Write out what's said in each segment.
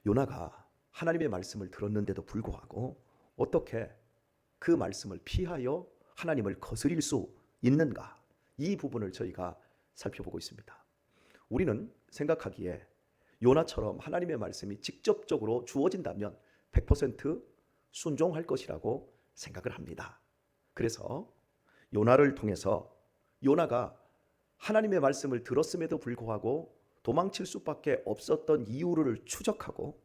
요나가 하나님의 말씀을 들었는데도 불구하고 어떻게 그 말씀을 피하여 하나님을 거스릴 수 있는가? 이 부분을 저희가 살펴보고 있습니다. 우리는 생각하기에 요나처럼 하나님의 말씀이 직접적으로 주어진다면 100% 순종할 것이라고 생각을 합니다. 그래서 요나를 통해서 요나가 하나님의 말씀을 들었음에도 불구하고 도망칠 수밖에 없었던 이유를 추적하고,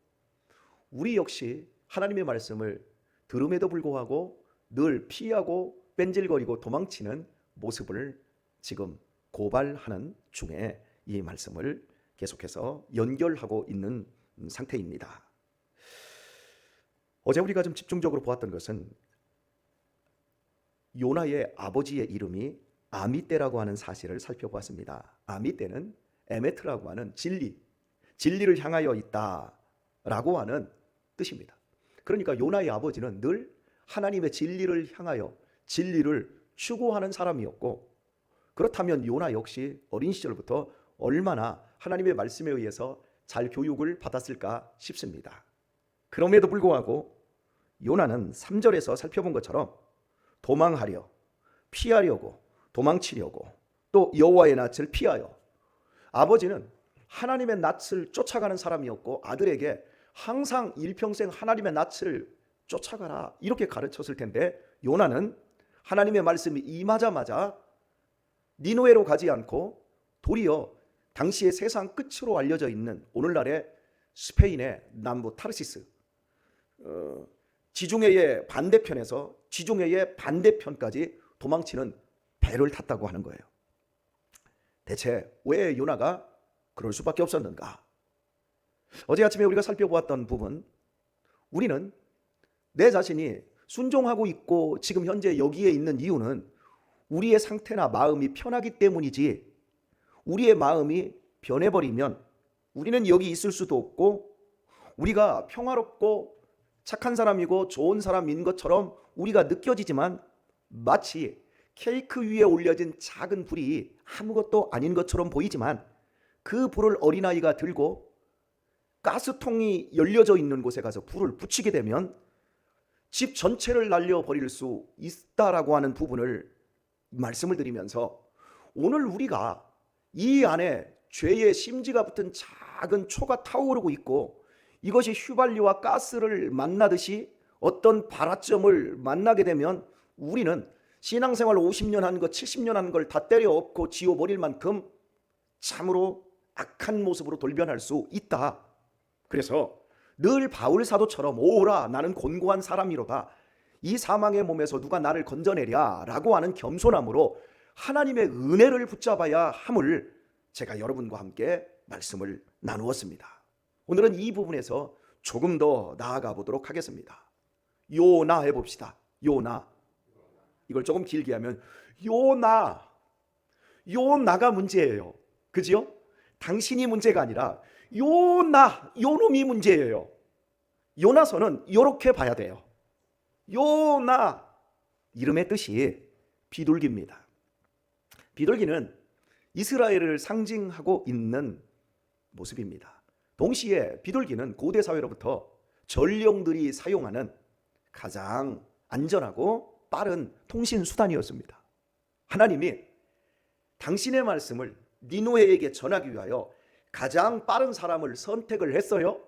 우리 역시 하나님의 말씀을 들음에도 불구하고 늘 피하고 뺀질거리고 도망치는 모습을 지금 고발하는 중에 이 말씀을 계속해서 연결하고 있는 상태입니다. 어제 우리가 좀 집중적으로 보았던 것은 요나의 아버지의 이름이 아미떼라고 하는 사실을 살펴보았습니다. 아미떼는 에메트라고 하는 진리를 향하여 있다라고 하는 뜻입니다. 그러니까 요나의 아버지는 늘 하나님의 진리를 향하여 진리를 추구하는 사람이었고, 그렇다면 요나 역시 어린 시절부터 얼마나 하나님의 말씀에 의해서 잘 교육을 받았을까 싶습니다. 그럼에도 불구하고 요나는 3절에서 살펴본 것처럼 도망하려, 피하려고, 도망치려고, 또 여호와의 낯을 피하여, 아버지는 하나님의 낯을 쫓아가는 사람이었고 아들에게 항상 일평생 하나님의 낯을 쫓아가라 이렇게 가르쳤을 텐데, 요나는 하나님의 말씀이 임하자마자 니느웨로 가지 않고 도리어 당시의 세상 끝으로 알려져 있는 오늘날의 스페인의 남부 타르시스, 지중해의 반대편에서 지중해의 반대편까지 도망치는 배를 탔다고 하는 거예요. 대체 왜 요나가 그럴 수밖에 없었는가? 어제 아침에 우리가 살펴보았던 부분, 우리는 내 자신이 순종하고 있고 지금 현재 여기에 있는 이유는 우리의 상태나 마음이 편하기 때문이지, 우리의 마음이 변해버리면 우리는 여기 있을 수도 없고, 우리가 평화롭고 착한 사람이고 좋은 사람인 것처럼 우리가 느껴지지만 마치 케이크 위에 올려진 작은 불이 아무것도 아닌 것처럼 보이지만, 그 불을 어린아이가 들고 가스통이 열려져 있는 곳에 가서 불을 붙이게 되면 집 전체를 날려버릴 수 있다라고 하는 부분을 말씀을 드리면서, 오늘 우리가 이 안에 죄의 심지가 붙은 작은 초가 타오르고 있고, 이것이 휘발유와 가스를 만나듯이 어떤 발화점을 만나게 되면 우리는 신앙생활 50년 한 것, 70년 한 걸 다 때려 엎고 지워버릴 만큼 참으로 악한 모습으로 돌변할 수 있다. 그래서 늘 바울 사도처럼 오라 나는 곤고한 사람이로다, 이 사망의 몸에서 누가 나를 건져내랴 라고 하는 겸손함으로 하나님의 은혜를 붙잡아야 함을 제가 여러분과 함께 말씀을 나누었습니다. 오늘은 이 부분에서 조금 더 나아가 보도록 하겠습니다. 요나 해봅시다. 요나. 이걸 조금 길게 하면 요나가 문제예요. 그지요? 당신이 문제가 아니라 요놈이 문제예요. 요나서는 이렇게 봐야 돼요. 요나, 이름의 뜻이 비둘기입니다. 비둘기는 이스라엘을 상징하고 있는 모습입니다. 동시에 비둘기는 고대 사회로부터 전령들이 사용하는 가장 안전하고 빠른 통신 수단이었습니다. 하나님이 당신의 말씀을 니느웨에게 전하기 위하여 가장 빠른 사람을 선택을 했어요.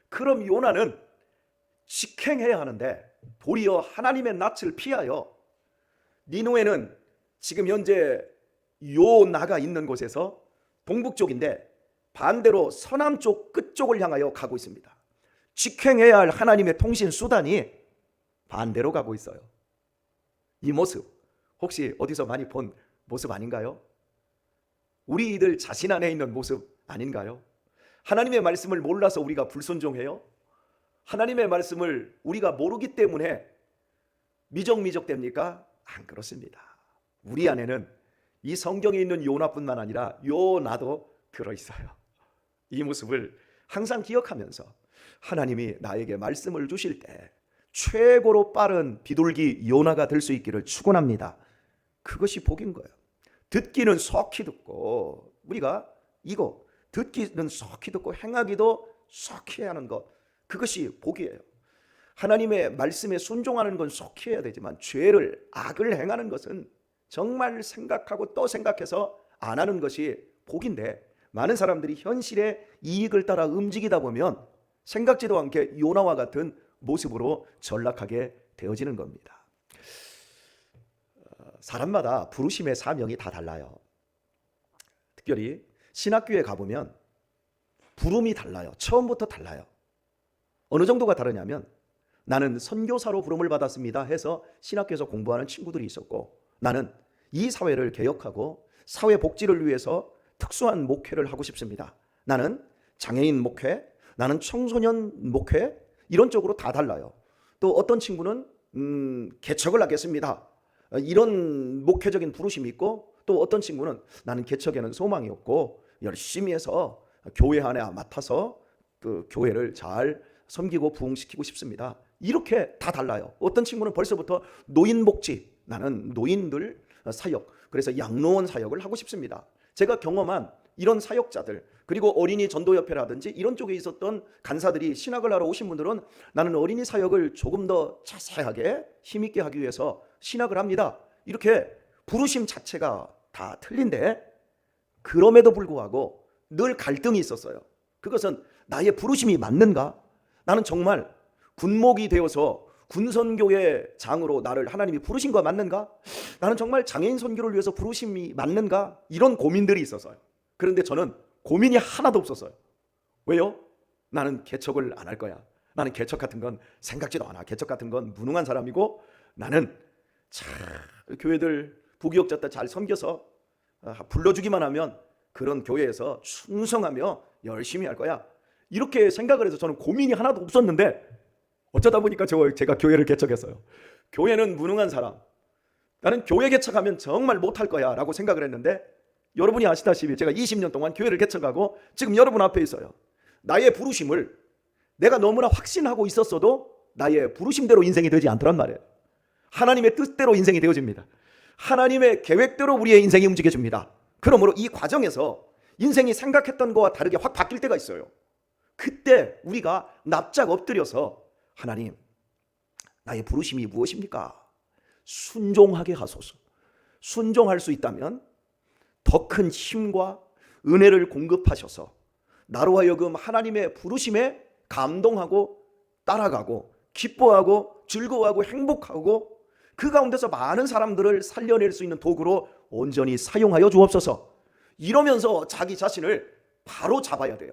그럼 요나는 직행해야 하는데 도리어 하나님의 낯을 피하여 니느웨는 지금 현재 요나가 있는 곳에서 동북쪽인데 반대로 서남쪽 끝쪽을 향하여 가고 있습니다. 직행해야 할 하나님의 통신 수단이 반대로 가고 있어요. 이 모습 혹시 어디서 많이 본 모습 아닌가요? 우리들 자신 안에 있는 모습 아닌가요? 하나님의 말씀을 몰라서 우리가 불순종해요? 하나님의 말씀을 우리가 모르기 때문에 미적미적됩니까? 안 그렇습니다. 우리 안에는 이 성경에 있는 요나뿐만 아니라 요나도 들어있어요. 이 모습을 항상 기억하면서 하나님이 나에게 말씀을 주실 때 최고로 빠른 비둘기 요나가 될 수 있기를 축원합니다. 그것이 복인 거예요. 듣기는 속히 듣고, 우리가 이거 듣기는 속히 듣고 행하기도 속히 하는 것, 그것이 복이에요. 하나님의 말씀에 순종하는 건 속히 해야 되지만 죄를, 악을 행하는 것은 정말 생각하고 또 생각해서 안 하는 것이 복인데, 많은 사람들이 현실의 이익을 따라 움직이다 보면 생각지도 않게 요나와 같은 모습으로 전락하게 되어지는 겁니다. 사람마다 부르심의 사명이 다 달라요. 특별히 신학교에 가보면 부름이 달라요. 처음부터 달라요. 어느 정도가 다르냐면, 나는 선교사로 부름을 받았습니다 해서 신학교에서 공부하는 친구들이 있었고, 나는 이 사회를 개혁하고 사회 복지를 위해서 특수한 목회를 하고 싶습니다, 나는 장애인 목회, 나는 청소년 목회, 이런 쪽으로 다 달라요. 또 어떤 친구는 개척을 하겠습니다, 이런 목회적인 부르심이 있고, 또 어떤 친구는 나는 개척에는 소망이 없고 열심히 해서 교회 안에 맡아서 그 교회를 잘 섬기고 부흥시키고 싶습니다, 이렇게 다 달라요. 어떤 친구는 벌써부터 노인복지, 나는 노인들 사역, 그래서 양로원 사역을 하고 싶습니다. 제가 경험한 이런 사역자들, 그리고 어린이 전도협회라든지 이런 쪽에 있었던 간사들이 신학을 하러 오신 분들은 나는 어린이 사역을 조금 더 자세하게 힘있게 하기 위해서 신학을 합니다, 이렇게 부르심 자체가 다 틀린데, 그럼에도 불구하고 늘 갈등이 있었어요. 그것은 나의 부르심이 맞는가? 나는 정말 군목이 되어서 군선교회 장으로 나를 하나님이 부르신 거 맞는가? 나는 정말 장애인 선교를 위해서 부르심이 맞는가? 이런 고민들이 있었어요. 그런데 저는 고민이 하나도 없었어요. 왜요? 나는 개척을 안 할 거야. 나는 개척 같은 건 생각지도 않아. 개척 같은 건 무능한 사람이고, 나는 잘 교회들 부교육자 때 잘 섬겨서 불러주기만 하면 그런 교회에서 충성하며 열심히 할 거야, 이렇게 생각을 해서 저는 고민이 하나도 없었는데, 어쩌다 보니까 제가 교회를 개척했어요. 교회는 무능한 사람, 나는 교회 개척하면 정말 못할 거야 라고 생각을 했는데, 여러분이 아시다시피 제가 20년 동안 교회를 개척하고 지금 여러분 앞에 있어요. 나의 부르심을 내가 너무나 확신하고 있었어도 나의 부르심대로 인생이 되지 않더란 말이에요. 하나님의 뜻대로 인생이 되어집니다. 하나님의 계획대로 우리의 인생이 움직여집니다. 그러므로 이 과정에서 인생이 생각했던 것과 다르게 확 바뀔 때가 있어요. 그때 우리가 납작 엎드려서, 하나님, 나의 부르심이 무엇입니까? 순종하게 하소서. 순종할 수 있다면 더 큰 힘과 은혜를 공급하셔서 나로 하여금 하나님의 부르심에 감동하고 따라가고 기뻐하고 즐거워하고 행복하고 그 가운데서 많은 사람들을 살려낼 수 있는 도구로 온전히 사용하여 주옵소서. 이러면서 자기 자신을 바로 잡아야 돼요.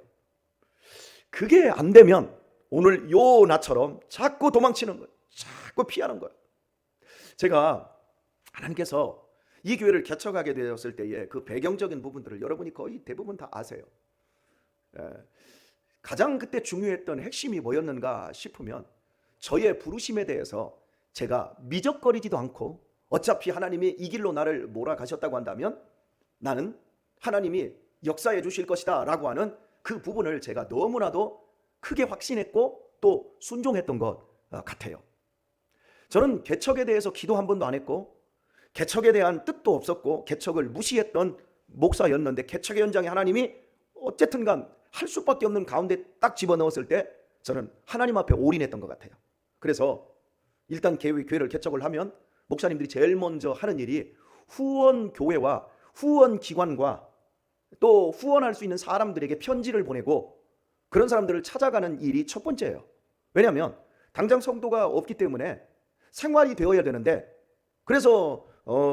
그게 안 되면 오늘 요나처럼 자꾸 도망치는 거예요. 자꾸 피하는 거예요. 제가 하나님께서 이 교회를 개척하게 되었을 때의 그 배경적인 부분들을 여러분이 거의 대부분 다 아세요. 가장 그때 중요했던 핵심이 뭐였는가 싶으면, 저의 부르심에 대해서 제가 미적거리지도 않고, 어차피 하나님이 이 길로 나를 몰아가셨다고 한다면 나는 하나님이 역사해 주실 것이다 라고 하는 그 부분을 제가 너무나도 크게 확신했고 또 순종했던 것 같아요. 저는 개척에 대해서 기도 한 번도 안 했고, 개척에 대한 뜻도 없었고, 개척을 무시했던 목사였는데, 개척의 현장에 하나님이 어쨌든 간 할 수밖에 없는 가운데 딱 집어넣었을 때 저는 하나님 앞에 올인했던 것 같아요. 그래서 일단 교회를 개척을 하면 목사님들이 제일 먼저 하는 일이 후원교회와 후원기관과 또 후원할 수 있는 사람들에게 편지를 보내고 그런 사람들을 찾아가는 일이 첫 번째예요. 왜냐하면 당장 성도가 없기 때문에 생활이 되어야 되는데, 그래서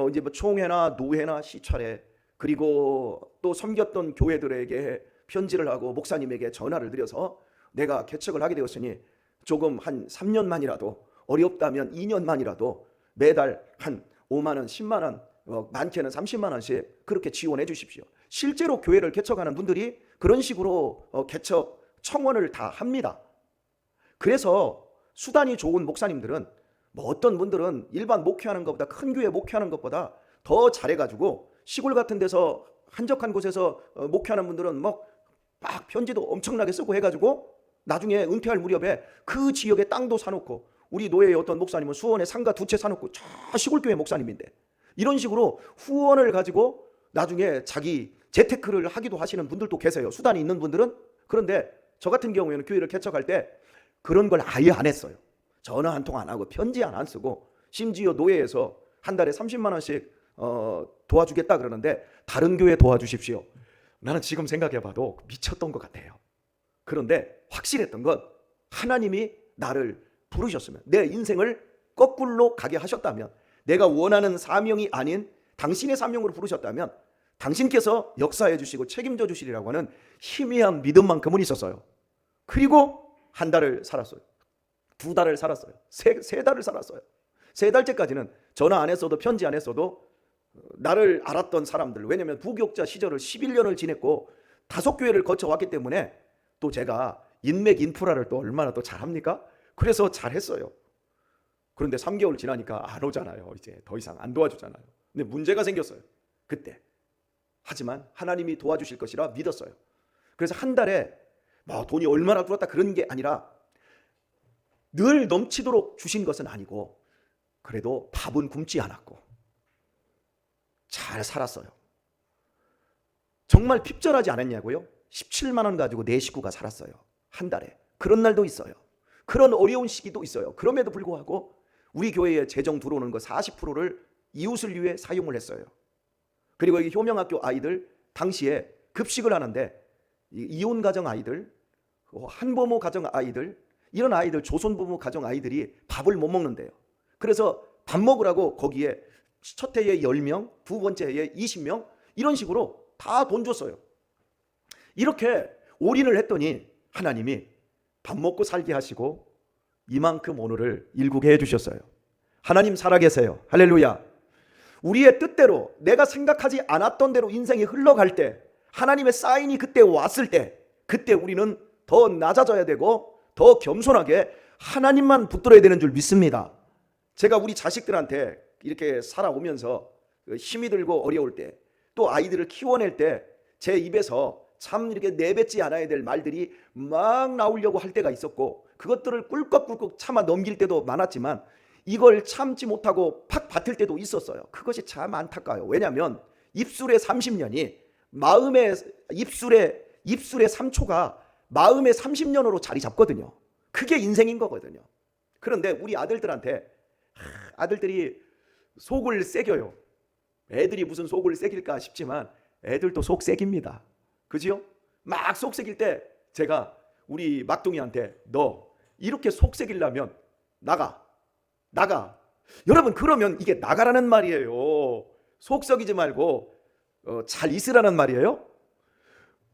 이제 뭐 총회나 노회나 시찰회, 그리고 또 섬겼던 교회들에게 편지를 하고 목사님에게 전화를 드려서 내가 개척을 하게 되었으니 조금 한 3년만이라도, 어렵다면 2년만이라도 매달 한 5만 원, 10만 원, 많게는 30만 원씩 그렇게 지원해 주십시오. 실제로 교회를 개척하는 분들이 그런 식으로 개척 청원을 다 합니다. 그래서 수단이 좋은 목사님들은, 뭐 어떤 분들은 일반 목회하는 것보다, 큰 교회 목회하는 것보다 더 잘해가지고 시골 같은 데서 한적한 곳에서 목회하는 분들은 막 편지도 엄청나게 쓰고 해가지고 나중에 은퇴할 무렵에 그 지역에 땅도 사놓고, 우리 노예의 어떤 목사님은 수원에 상가 2채 사놓고 저 시골교회 목사님인데 이런 식으로 후원을 가지고 나중에 자기 재테크를 하기도 하시는 분들도 계세요. 수단이 있는 분들은. 그런데 저 같은 경우에는 교회를 개척할 때 그런 걸 아예 안 했어요. 전화 한 통 안 하고 편지 안 쓰고 심지어 노예에서 한 달에 30만 원씩 도와주겠다 그러는데 다른 교회 도와주십시오. 나는 지금 생각해봐도 미쳤던 것 같아요. 그런데 확실했던 건 하나님이 나를 부르셨으면, 내 인생을 거꾸로 가게 하셨다면, 내가 원하는 사명이 아닌 당신의 사명으로 부르셨다면 당신께서 역사해 주시고 책임져 주시리라고 하는 희미한 믿음만큼은 있었어요. 그리고 한 달을 살았어요. 두 달을 살았어요. 세 달을 살았어요. 세 달째까지는 전화 안 했어도 편지 안 했어도 나를 알았던 사람들, 왜냐하면 부교육자 시절을 11년을 지냈고 5교회를 거쳐왔기 때문에 또 제가 인맥 인프라를 또 얼마나 또 잘합니까? 그래서 잘했어요. 그런데 3개월 지나니까 안 오잖아요. 이제 더 이상 안 도와주잖아요. 근데 문제가 생겼어요. 그때. 하지만 하나님이 도와주실 것이라 믿었어요. 그래서 한 달에 뭐 돈이 얼마나 들었다 그런 게 아니라 늘 넘치도록 주신 것은 아니고 그래도 밥은 굶지 않았고 잘 살았어요. 정말 핍절하지 않았냐고요? 17만 원 가지고 내 식구가 살았어요. 한 달에. 그런 날도 있어요. 그런 어려운 시기도 있어요. 그럼에도 불구하고 우리 교회에 재정 들어오는 거 40%를 이웃을 위해 사용을 했어요. 그리고 여기 효명학교 아이들 당시에 급식을 하는데 이혼 가정 아이들, 한부모 가정 아이들, 이런 아이들, 조선부모 가정 아이들이 밥을 못 먹는데요. 그래서 밥 먹으라고 거기에 첫 해에 10명, 두 번째 해에 20명 이런 식으로 다 돈 줬어요. 이렇게 올인을 했더니 하나님이 밥 먹고 살게 하시고 이만큼 오늘을 일구게 해주셨어요. 하나님 살아계세요. 할렐루야. 우리의 뜻대로 내가 생각하지 않았던 대로 인생이 흘러갈 때 하나님의 사인이 그때 왔을 때 그때 우리는 더 낮아져야 되고 더 겸손하게 하나님만 붙들어야 되는 줄 믿습니다. 제가 우리 자식들한테 이렇게 살아오면서 힘이 들고 어려울 때 또 아이들을 키워낼 때 제 입에서 참 이렇게 내뱉지 않아야 될 말들이 막 나오려고 할 때가 있었고 그것들을 꿀꺽꿀꺽 참아 넘길 때도 많았지만 이걸 참지 못하고 팍 받을 때도 있었어요. 그것이 참 안타까워요. 왜냐하면 입술의 30년이 마음의 입술의 3초가 마음의 30년으로 자리 잡거든요. 그게 인생인 거거든요. 그런데 우리 아들들한테 아들들이 속을 새겨요. 애들이 무슨 속을 새길까 싶지만 애들도 속 새깁니다. 그지요? 막 속 새길 때 제가 우리 막둥이한테 너 이렇게 속 새기려면 나가. 여러분 그러면 이게 나가라는 말이에요. 속 썩이지 말고 잘 있으라는 말이에요.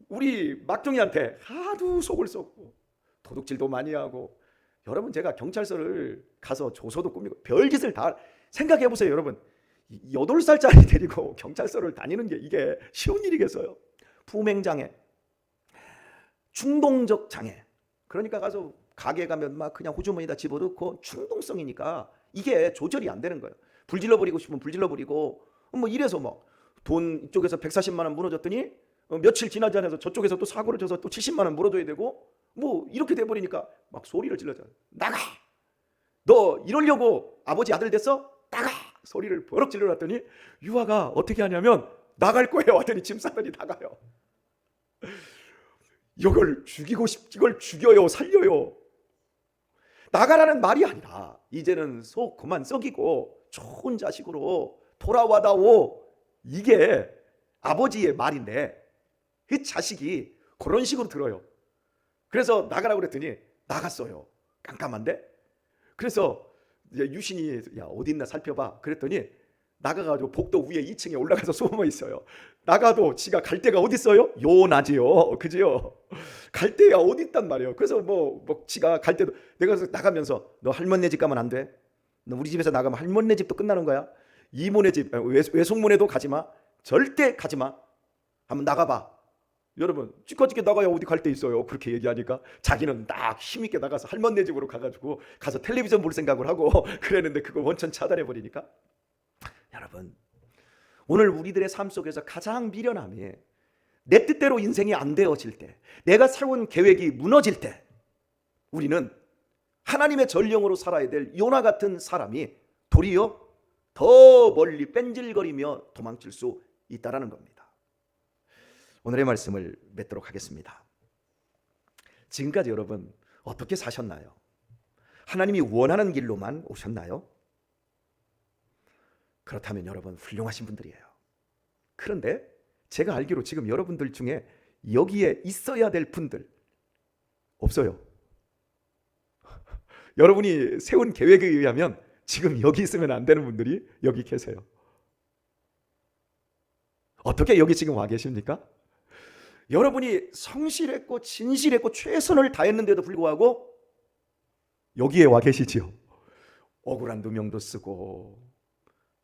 우리 막둥이한테 하도 속을 썩고 도둑질도 많이 하고 여러분 제가 경찰서를 가서 조서도 꾸미고 별짓을 다 생각해 보세요. 여러분 8살짜리 데리고 경찰서를 다니는 게 이게 쉬운 일이겠어요? 품행장애, 충동적 장애. 그러니까 가서 가게 가면 막 그냥 호주머니에다 집어넣고 충동성이니까 이게 조절이 안 되는 거예요. 불질러 버리고 싶으면 불질러 버리고 뭐 이래서 뭐 돈 이쪽에서 140만 원 무너졌더니 며칠 지나지 않아서 저쪽에서 또 사고를 쳐서 또 70만 원 물어줘야 되고 뭐 이렇게 돼 버리니까 막 소리를 질러잖아요. 나가! 너 이러려고 아버지 아들 됐어? 나가! 소리를 버럭 질러놨더니 유아가 어떻게 하냐면 나갈 거예요 하더니 짐 싸더니 나가요. 이걸 죽여요 살려요. 나가라는 말이 아니라 이제는 속 그만 썩이고 좋은 자식으로 돌아와다오. 이게 아버지의 말인데 그 자식이 그런 식으로 들어요. 그래서 나가라고 그랬더니 나갔어요. 깜깜한데. 그래서 유신이 야 어디 있나 살펴봐 그랬더니 나가가지고 복도 위에 2층에 올라가서 숨어 있어요. 나가도 지가 갈 데가 어디 있어요? 요나지요. 그지요? 갈 데가 어디 있단 말이에요. 그래서 뭐 지가 갈 때도 내가 나가면서 너 할머니 집 가면 안 돼. 너 우리 집에서 나가면 할머니 집도 끝나는 거야. 이모네 집 외숙모네도 가지마. 절대 가지마. 한번 나가봐. 여러분 찌꺼찌게 나가야 어디 갈 데 있어요. 그렇게 얘기하니까 자기는 딱 힘있게 나가서 할머니 집으로 가가지고 가서 텔레비전 볼 생각을 하고 그랬는데 그걸 원천 차단해버리니까. 여러분 오늘 우리들의 삶 속에서 가장 미련함이 내 뜻대로 인생이 안 되어질 때, 내가 세운 계획이 무너질 때 우리는 하나님의 전령으로 살아야 될 요나 같은 사람이 도리어 더 멀리 뺀질거리며 도망칠 수 있다라는 겁니다. 오늘의 말씀을 맺도록 하겠습니다. 지금까지 여러분 어떻게 사셨나요? 하나님이 원하는 길로만 오셨나요? 그렇다면 여러분 훌륭하신 분들이에요. 그런데 제가 알기로 지금 여러분들 중에 여기에 있어야 될 분들 없어요. 여러분이 세운 계획에 의하면 지금 여기 있으면 안 되는 분들이 여기 계세요. 어떻게 여기 지금 와 계십니까? 여러분이 성실했고 진실했고 최선을 다했는데도 불구하고 여기에 와 계시지요. 억울한 누명도 쓰고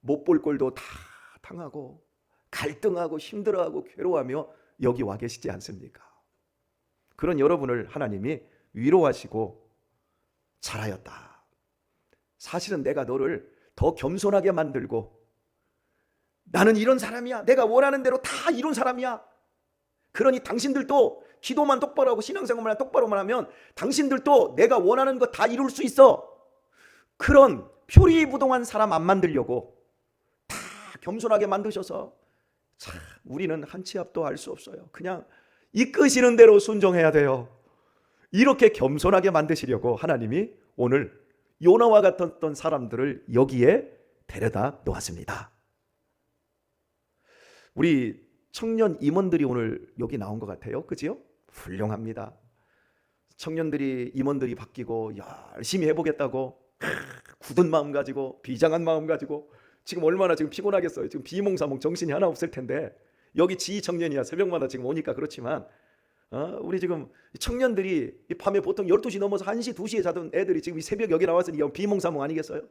못 볼 꼴도 다 당하고 갈등하고 힘들어하고 괴로워하며 여기 와 계시지 않습니까? 그런 여러분을 하나님이 위로하시고 잘하였다. 사실은 내가 너를 더 겸손하게 만들고 나는 이런 사람이야. 내가 원하는 대로 다 이룬 사람이야. 그러니 당신들도 기도만 똑바로 하고 신앙생활만 똑바로만 하면 당신들도 내가 원하는 거 다 이룰 수 있어. 그런 표리부동한 사람 안 만들려고 다 겸손하게 만드셔서 참 우리는 한 치 앞도 알 수 없어요. 그냥 이끄시는 대로 순종해야 돼요. 이렇게 겸손하게 만드시려고 하나님이 오늘 요나와 같았던 사람들을 여기에 데려다 놓았습니다. 우리 청년 임원들이 오늘 여기 나온 것 같아요. 그지요? 훌륭합니다. 청년들이 임원들이 바뀌고 열심히 해보겠다고 굳은 마음 가지고 비장한 마음 가지고 지금 얼마나 지금 피곤하겠어요. 지금 비몽사몽 정신이 하나 없을 텐데 여기 지청년이야 새벽마다 지금 오니까 그렇지만 우리 지금 청년들이 이 밤에 보통 12시 넘어서 1시, 2시에 자던 애들이 지금 이 새벽 여기 나와서 비몽사몽 아니겠어요?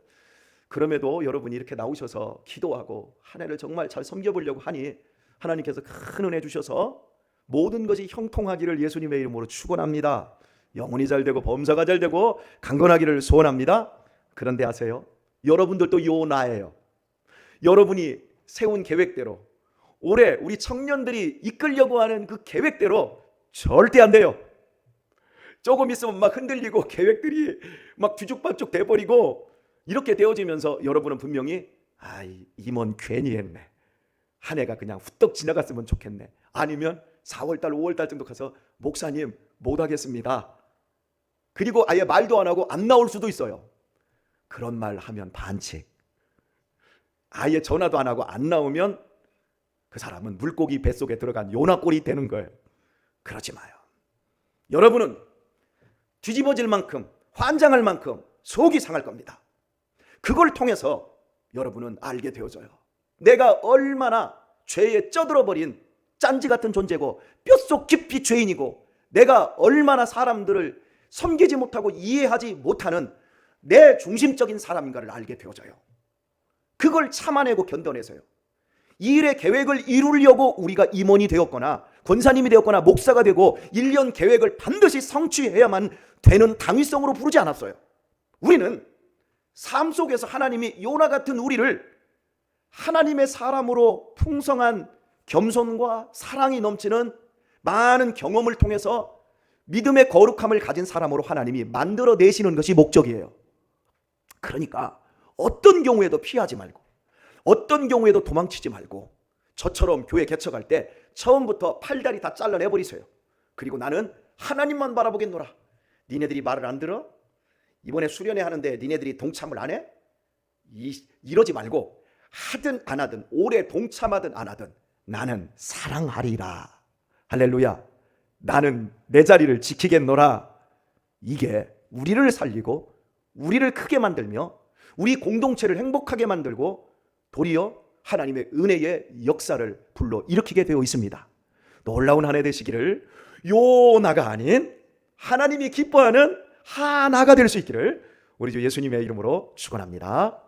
그럼에도 여러분이 이렇게 나오셔서 기도하고 한 해를 정말 잘 섬겨보려고 하니 하나님께서 큰 은혜 주셔서 모든 것이 형통하기를 예수님의 이름으로 축원합니다. 영혼이 잘 되고 범사가 잘 되고 강건하기를 소원합니다. 그런데 아세요? 여러분들도 요나예요. 여러분이 세운 계획대로 올해 우리 청년들이 이끌려고 하는 그 계획대로 절대 안 돼요. 조금 있으면 막 흔들리고 계획들이 막 뒤죽박죽 돼버리고 이렇게 되어지면서 여러분은 분명히 임원 괜히 했네. 한 해가 그냥 후떡 지나갔으면 좋겠네. 아니면 4월달 5월달 정도 가서 목사님 못하겠습니다. 그리고 아예 말도 안 하고 안 나올 수도 있어요. 그런 말 하면 반칙. 아예 전화도 안 하고 안 나오면 그 사람은 물고기 뱃속에 들어간 요나꼴이 되는 거예요. 그러지 마요. 여러분은 뒤집어질 만큼 환장할 만큼 속이 상할 겁니다. 그걸 통해서 여러분은 알게 되어져요. 내가 얼마나 죄에 쩌들어버린 짠지 같은 존재고 뼛속 깊이 죄인이고 내가 얼마나 사람들을 섬기지 못하고 이해하지 못하는 내 중심적인 사람인가를 알게 되어져요. 그걸 참아내고 견뎌내서요. 이 일의 계획을 이루려고 우리가 임원이 되었거나 권사님이 되었거나 목사가 되고 1년 계획을 반드시 성취해야만 되는 당위성으로 부르지 않았어요. 우리는 삶 속에서 하나님이 요나 같은 우리를 하나님의 사람으로 풍성한 겸손과 사랑이 넘치는 많은 경험을 통해서 믿음의 거룩함을 가진 사람으로 하나님이 만들어내시는 것이 목적이에요. 그러니까 어떤 경우에도 피하지 말고 어떤 경우에도 도망치지 말고 저처럼 교회 개척할 때 처음부터 팔다리 다 잘라내버리세요. 그리고 나는 하나님만 바라보겠노라. 니네들이 말을 안 들어? 이번에 수련회 하는데 니네들이 동참을 안 해? 이러지 말고 하든 안 하든 올해 동참하든 안 하든 나는 사랑하리라. 할렐루야. 나는 내 자리를 지키겠노라. 이게 우리를 살리고 우리를 크게 만들며 우리 공동체를 행복하게 만들고 도리어 하나님의 은혜의 역사를 불러 일으키게 되어 있습니다. 놀라운 한 해 되시기를 요나가 아닌 하나님이 기뻐하는 하나가 될 수 있기를 우리 주 예수님의 이름으로 축원합니다.